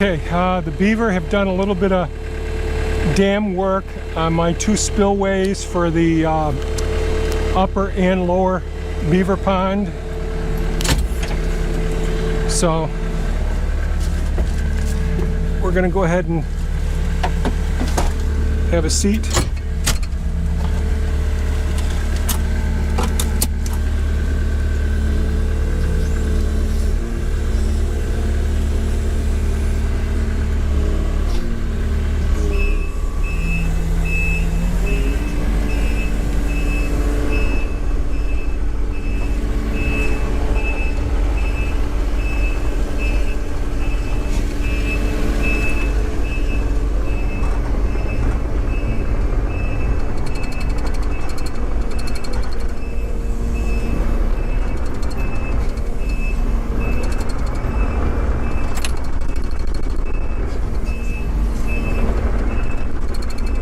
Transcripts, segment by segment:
Okay, the Beaver have done a little bit of dam work on my two spillways for the upper and lower beaver pond. So we're going to go ahead and have a seat.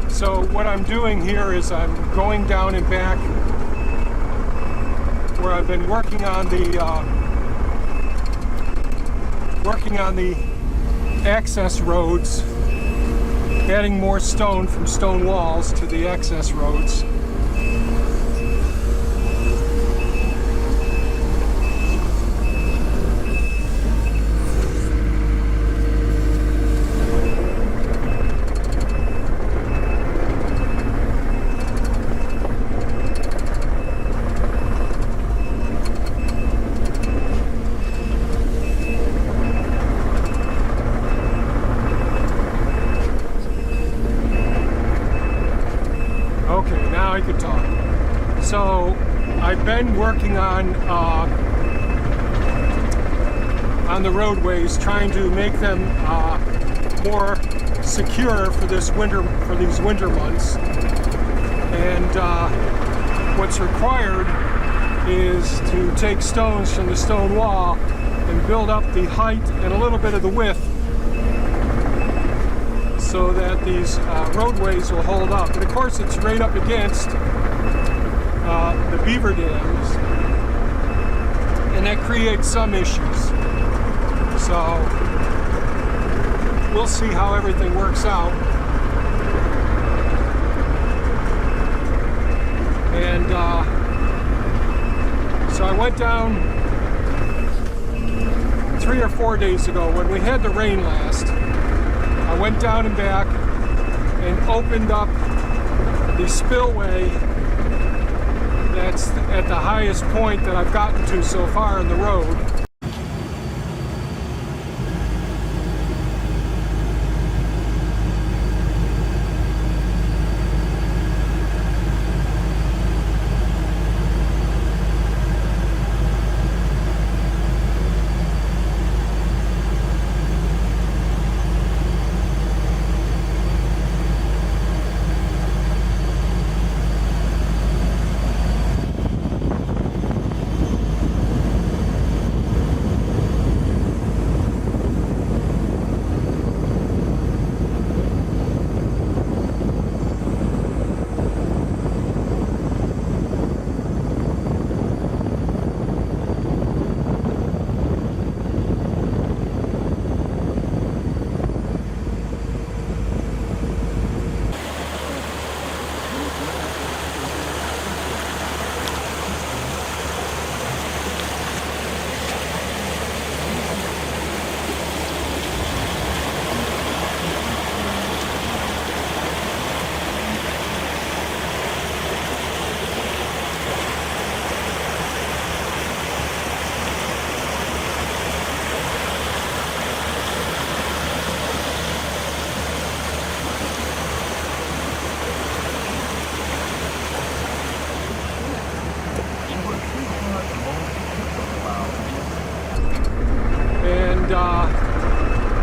So what I'm doing here is I'm going down and back where I've been working on the access roads, adding more stone from stone walls to the access roads. Okay, now I can talk. So I've been working on the roadways, trying to make them more secure for this winter, for these winter months. And what's required is to take stones from the stone wall and build up the height and a little bit of the width, so that these roadways will hold up. And of course it's right up against the beaver dams, and that creates some issues. So we'll see how everything works out. And so I went down 3 or 4 days ago when we had the rain last. I went down and back and opened up the spillway that's at the highest point that I've gotten to so far in the road.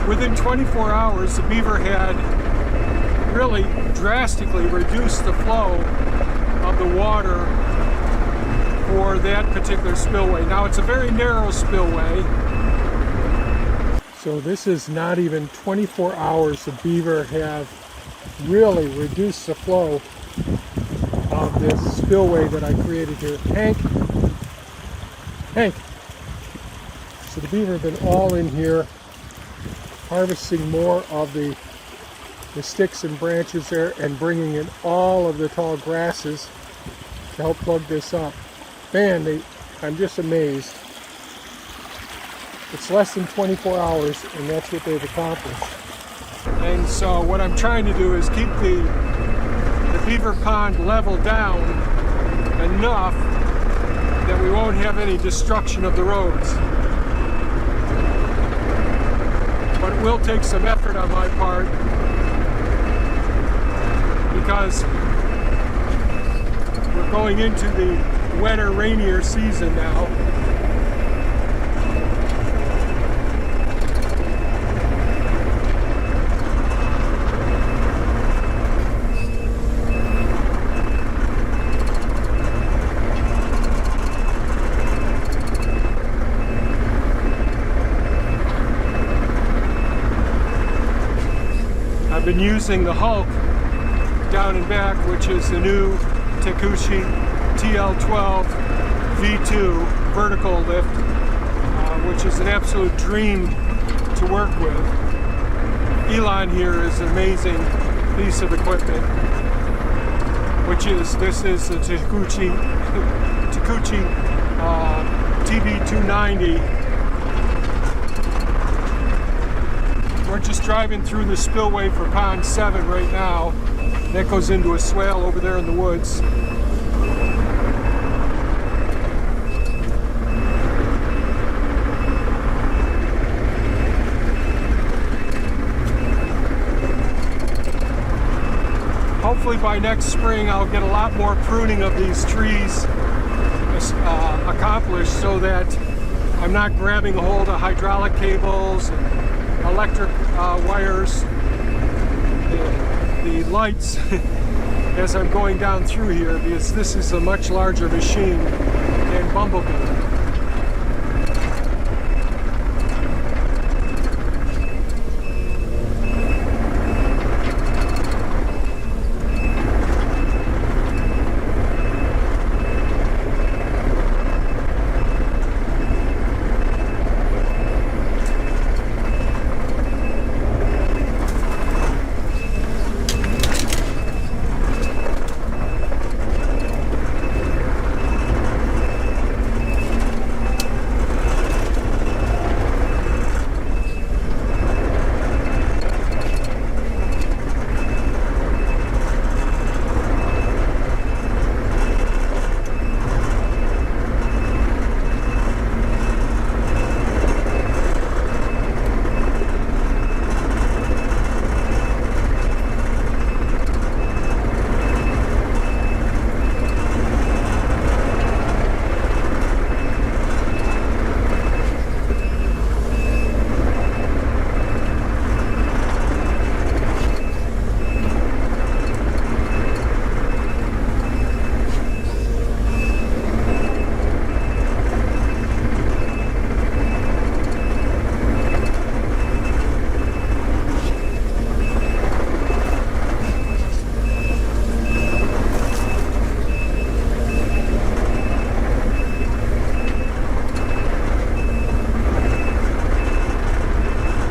Within 24 hours, the beaver had really drastically reduced the flow of the water for that particular spillway. Now, it's a very narrow spillway. So this is not even 24 hours. The beaver have really reduced the flow of this spillway that I created here. Hank. So the beaver have been all in here harvesting more of the sticks and branches there and bringing in all of the tall grasses to help plug this up. Man, I'm just amazed. It's less than 24 hours and that's what they've accomplished. And so what I'm trying to do is keep the beaver pond level down enough that we won't have any destruction of the roads. But it will take some effort on my part because we're going into the wetter, rainier season now. I've been using the Hulk down and back, which is the new Takushi TL12 V2 vertical lift, which is an absolute dream to work with. Elon here is an amazing piece of equipment, this is the Takushi TB290. We're just driving through the spillway for Pond 7 right now. That goes into a swale over there in the woods. Hopefully by next spring I'll get a lot more pruning of these trees accomplished so that I'm not grabbing a hold of hydraulic cables and electric wires, the lights as I'm going down through here, because this is a much larger machine than Bumblebee.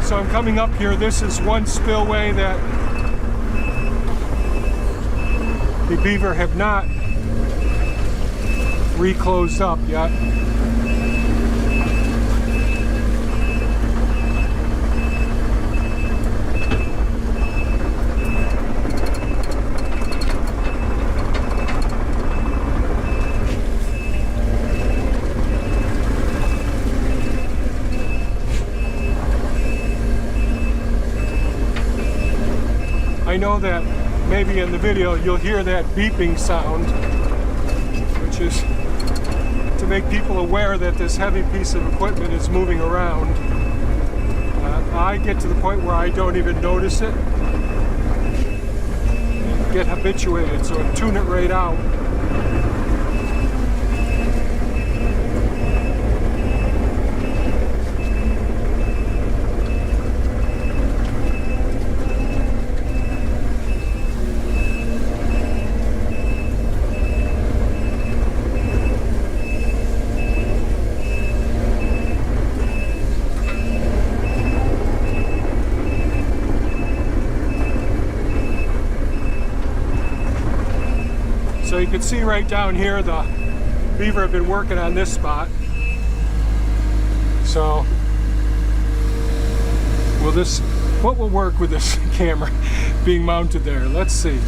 So I'm coming up here. This is one spillway that the beaver have not reclosed up yet. I know that maybe in the video you'll hear that beeping sound, which is to make people aware that this heavy piece of equipment is moving around. I get to the point where I don't even notice it, get habituated, so I tune it right out. So you can see right down here the beaver have been working on this spot. So what will work with this camera being mounted there? Let's see.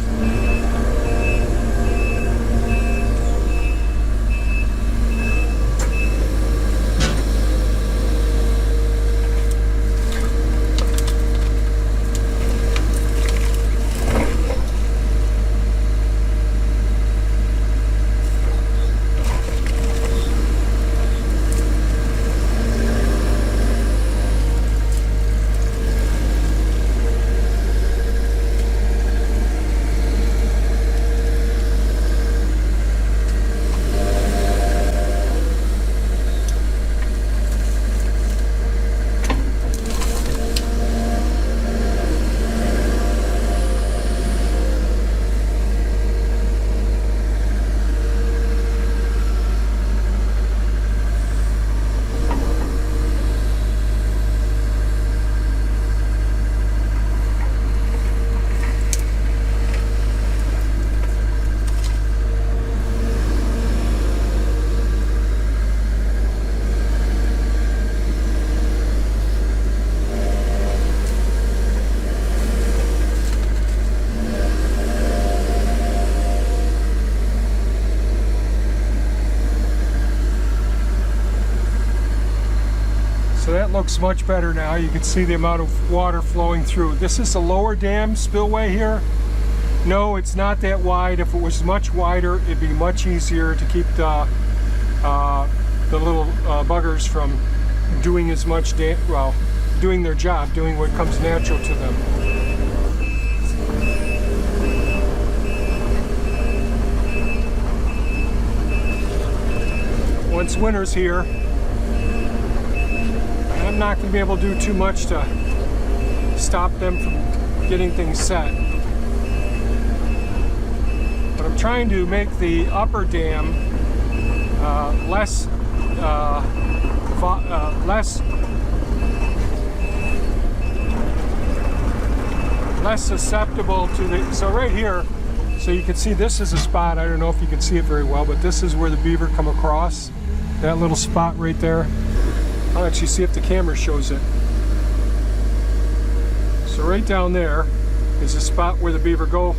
So that looks much better now. You can see the amount of water flowing through. This is a lower dam spillway here. No, it's not that wide. If it was much wider, it'd be much easier to keep the little buggers from doing as much doing their job, doing what comes natural to them. Once winter's here, I'm not going to be able to do too much to stop them from getting things set. But I'm trying to make the upper dam less susceptible to the. So right here, so you can see this is a spot. I don't know if you can see it very well, but this is where the beaver come across. That little spot right there. I'll actually see if the camera shows it. So right down there is a spot where the beaver go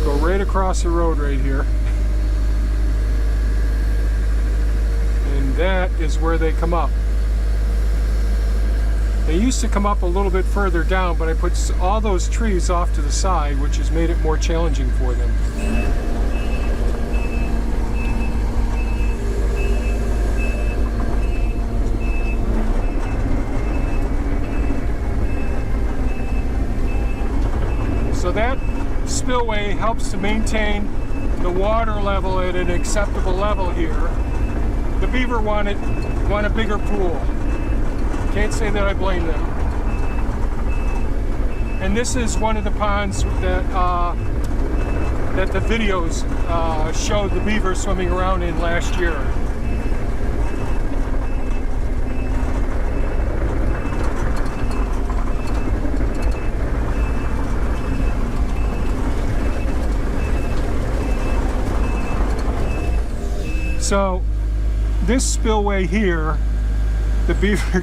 right across the road right here. And that is where they come up. They used to come up a little bit further down, but I put all those trees off to the side, which has made it more challenging for them. So that spillway helps to maintain the water level at an acceptable level here. The beaver want a bigger pool. Can't say that I blame them. And this is one of the ponds that the videos showed the beaver swimming around in last year. So this spillway here, the beaver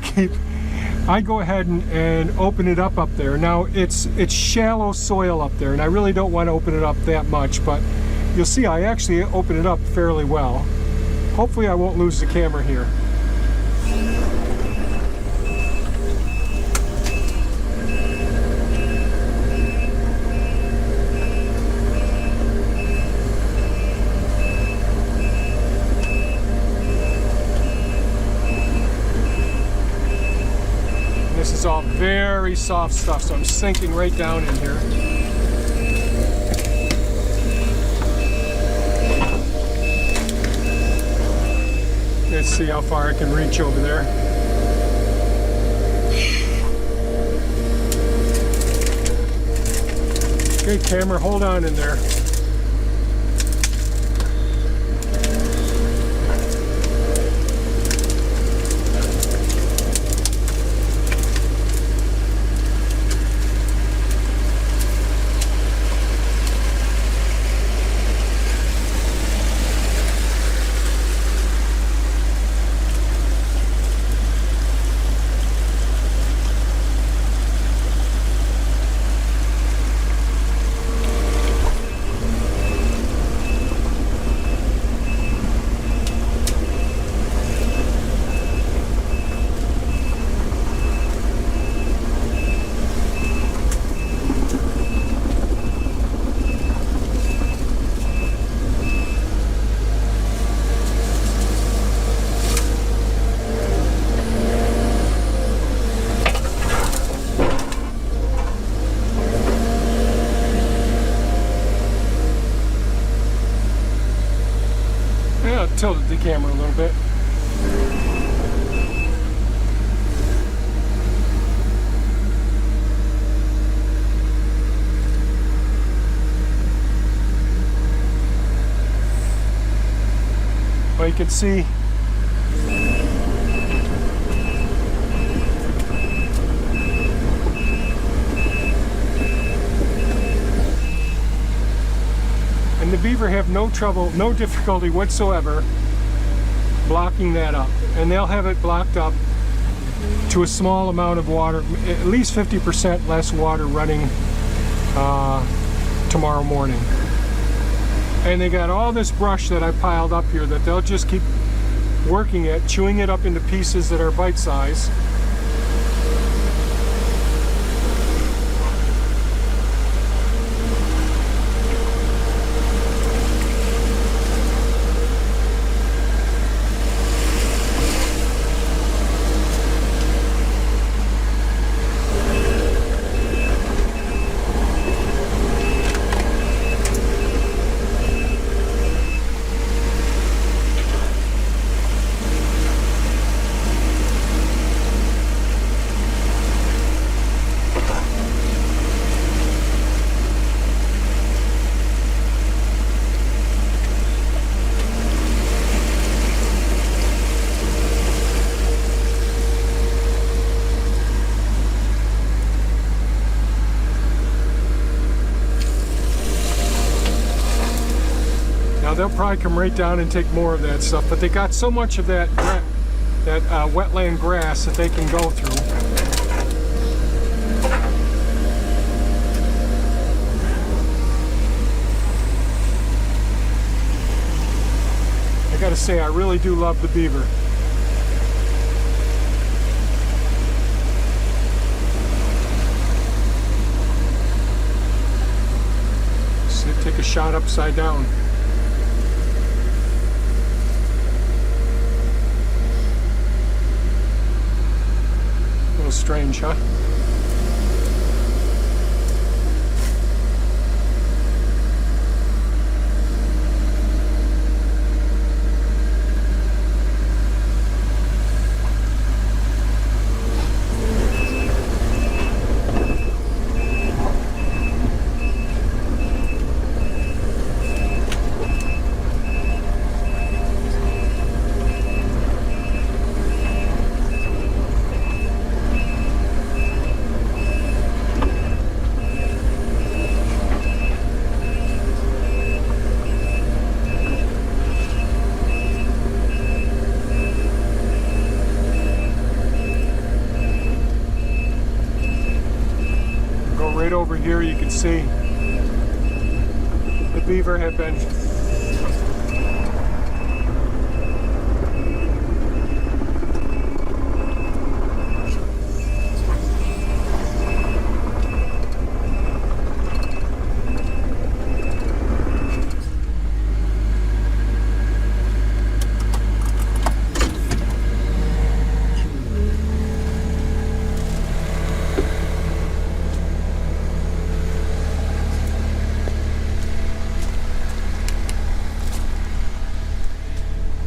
I go ahead and open it up there. Now it's shallow soil up there, and I really don't want to open it up that much, but you'll see I actually open it up fairly well. Hopefully I won't lose the camera here. This is all very soft stuff, so I'm sinking right down in here. Let's see how far I can reach over there. Okay, camera, hold on in there. tilted the camera a little bit. Well, you can see and the beaver have no trouble, no difficulty whatsoever blocking that up. And they'll have it blocked up to a small amount of water, at least 50% less water running tomorrow morning. And they got all this brush that I piled up here that they'll just keep working at, chewing it up into pieces that are bite size. They'll probably come right down and take more of that stuff, but they got so much of that wetland grass that they can go through. I gotta say, I really do love the beaver. So take a shot upside down. Strange, huh? Right over here you can see the beaver have been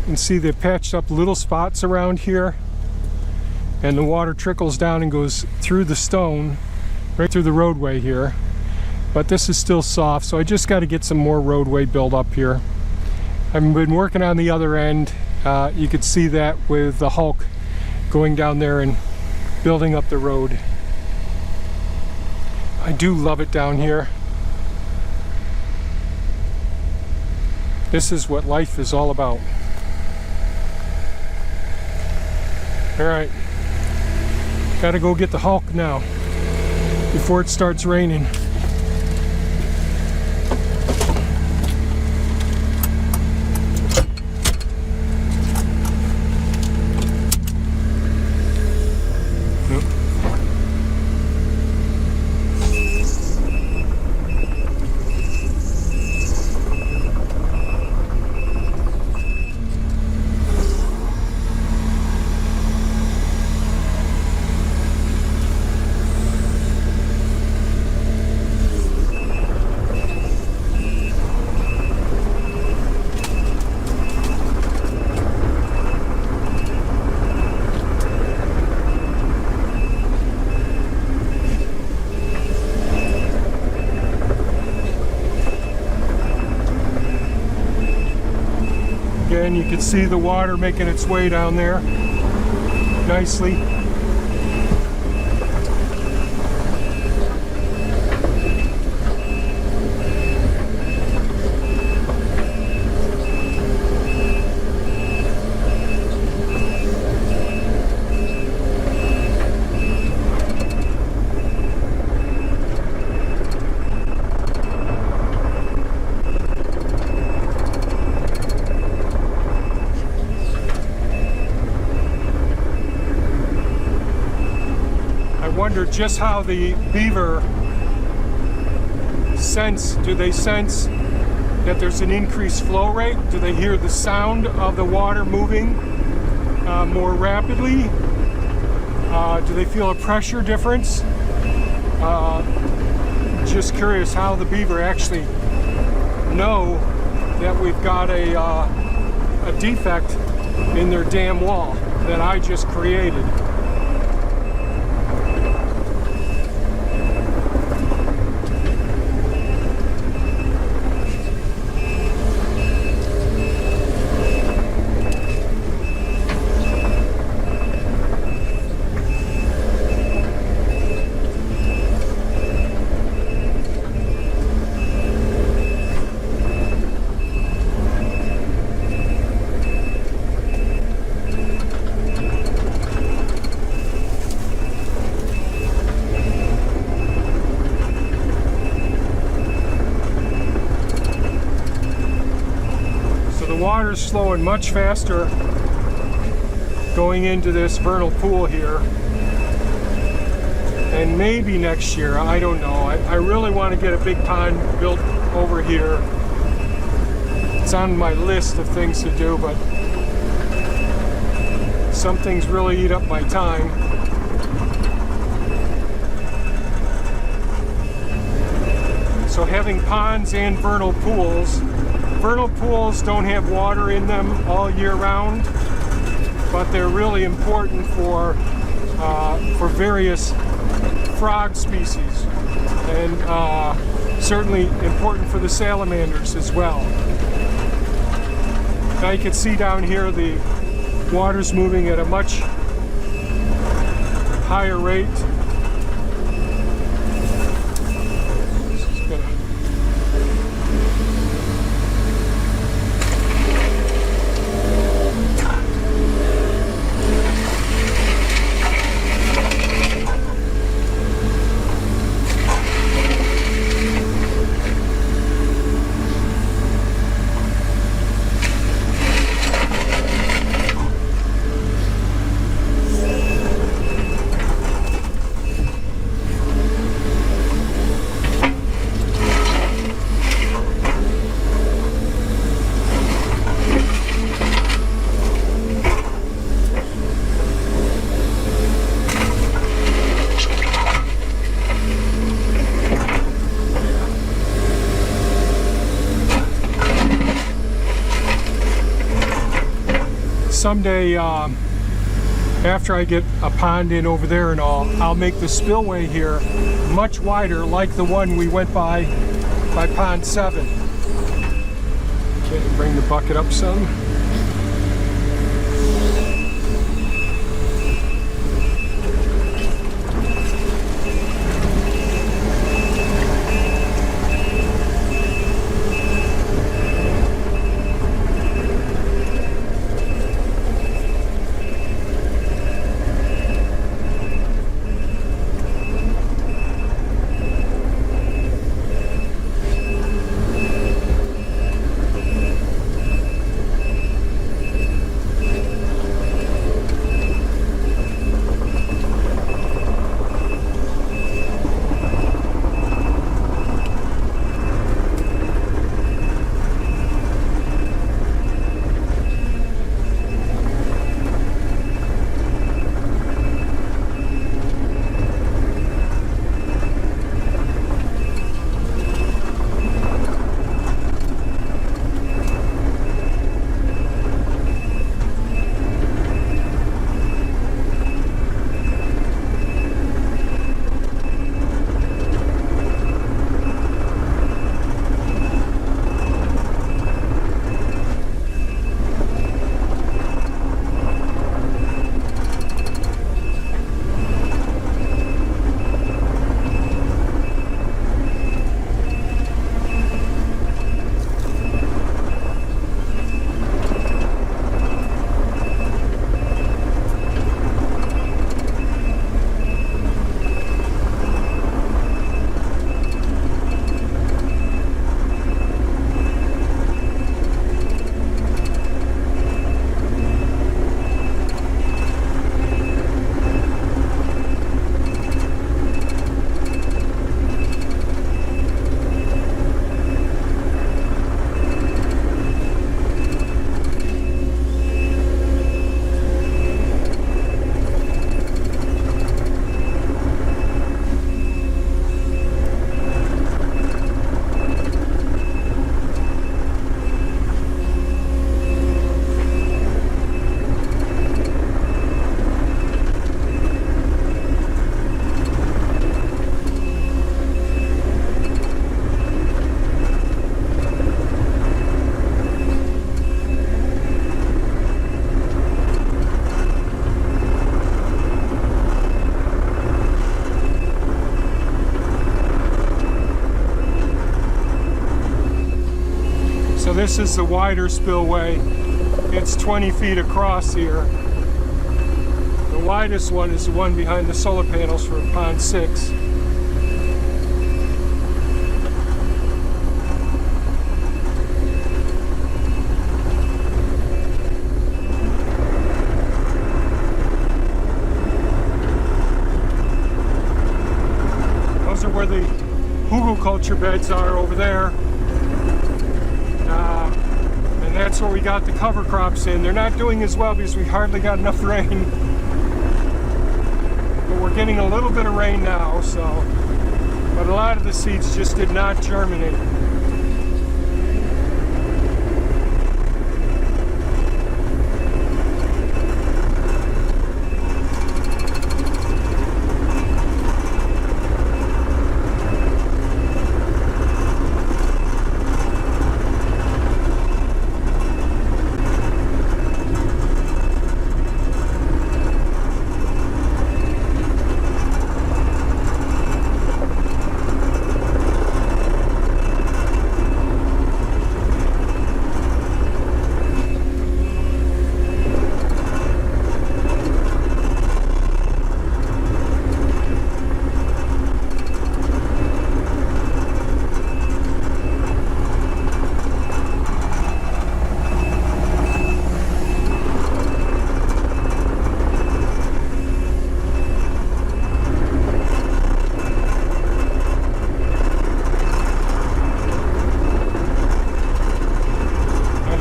and see they've patched up little spots around here, and the water trickles down and goes through the stone right through the roadway here, but this is still soft, so I just got to get some more roadway built up here. I've been working on the other end. You could see that with the Hulk going down there and building up the road. I do love it down here. This is what life is all about. All right, gotta go get the Hulk now before it starts raining. in. You can see the water making its way down there nicely. Wonder just how the beaver sense. Do they sense that there's an increased flow rate? Do they hear the sound of the water moving more rapidly? Do they feel a pressure difference? Just curious how the beaver actually know that we've got a defect in their dam wall that I just created. Water's flowing much faster going into this vernal pool here, and maybe next year, I don't know. I really want to get a big pond built over here. It's on my list of things to do, but some things really eat up my time. So having ponds and vernal pools don't have water in them all year round, but they're really important for various frog species, and certainly important for the salamanders as well. Now you can see down here the water's moving at a much higher rate. Someday, after I get a pond in over there and all, I'll make the spillway here much wider, like the one we went by pond 7. Okay, bring the bucket up some. this is the wider spillway. It's 20 feet across here. The widest one is the one behind the solar panels for Pond 6. Those are where the hugelkultur beds are over there. And that's where we got the cover crops in. They're not doing as well because we hardly got enough rain. But we're getting a little bit of rain now, so. But a lot of the seeds just did not germinate.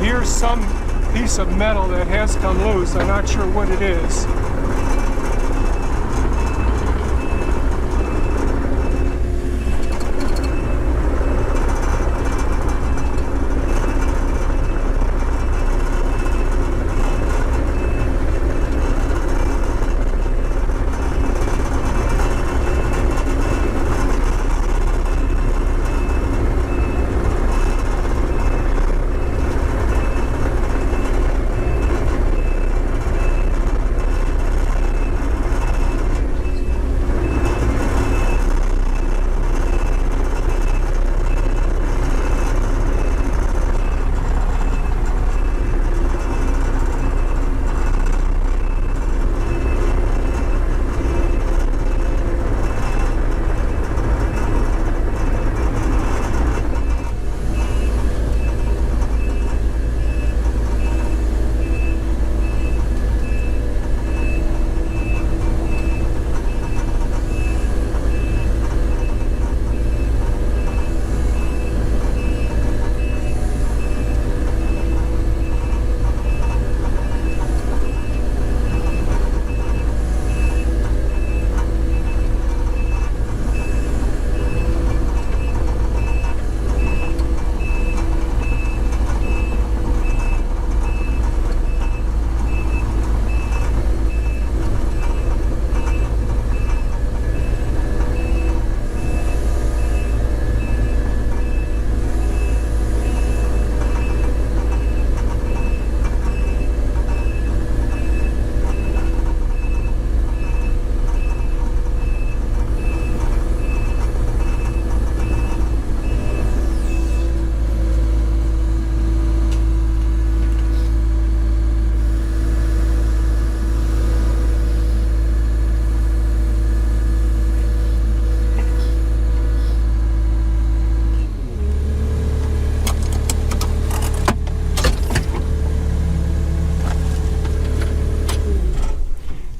Here's some piece of metal that has come loose. I'm not sure what it is.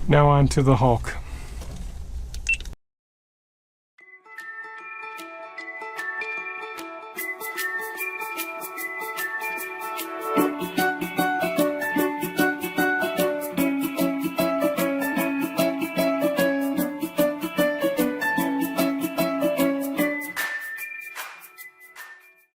Now on to the Hulk.